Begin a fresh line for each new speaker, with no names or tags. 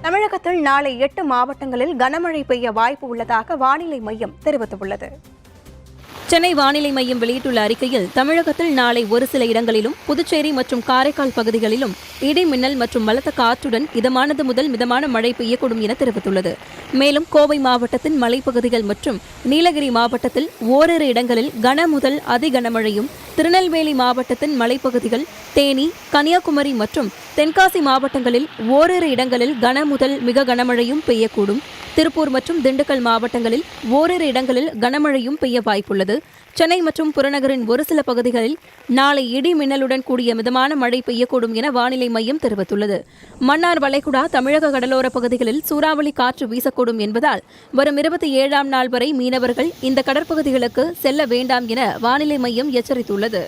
தமிழகத்தில் நாளை 8 மாவட்டங்களில் கனமழை பெய்ய வாய்ப்பு உள்ளதாக வானிலை மையம் தெரிவித்துள்ளது.
சென்னை வானிலை மையம் வெளியிட்டுள்ள அறிக்கையில் தமிழகத்தில் நாளை ஒரு சில இடங்களிலும் புதுச்சேரி மற்றும் காரைக்கால் பகுதிகளிலும் இடி மின்னல் மற்றும் பலத்த காற்றுடன் இதமானது முதல் மிதமான மழை பெய்யக்கூடும் என தெரிவித்துள்ளது. மேலும் கோவை மாவட்டத்தின் மலைப்பகுதிகள் மற்றும் நீலகிரி மாவட்டத்தில் ஓரிரு இடங்களில் கன முதல் அதி கனமழையும், திருநெல்வேலி மாவட்டத்தின் மலைப்பகுதிகள், தேனி, கன்னியாகுமரி மற்றும் தென்காசி மாவட்டங்களில் ஓரிரு இடங்களில் கன முதல் மிக கனமழையும் பெய்யக்கூடும். திருப்பூர் மற்றும் திண்டுக்கல் மாவட்டங்களில் ஓரிரு இடங்களில் கனமழையும் பெய்ய வாய்ப்புள்ளது. சென்னை மற்றும் புறநகரின் ஒரு சில பகுதிகளில் நாளை இடி மின்னலுடன் கூடிய மிதமான மழை பெய்யக்கூடும் என வானிலை மையம் தெரிவித்துள்ளது. மன்னார் வளைகுடா தமிழக கடலோர பகுதிகளில் சூறாவளி காற்று வீசக்கூடும் என்பதால் வரும் 27ஆம் நாள் வரை மீனவர்கள் இந்த கடற்பகுதிகளுக்கு செல்ல வேண்டாம் என வானிலை மையம் எச்சரித்துள்ளது.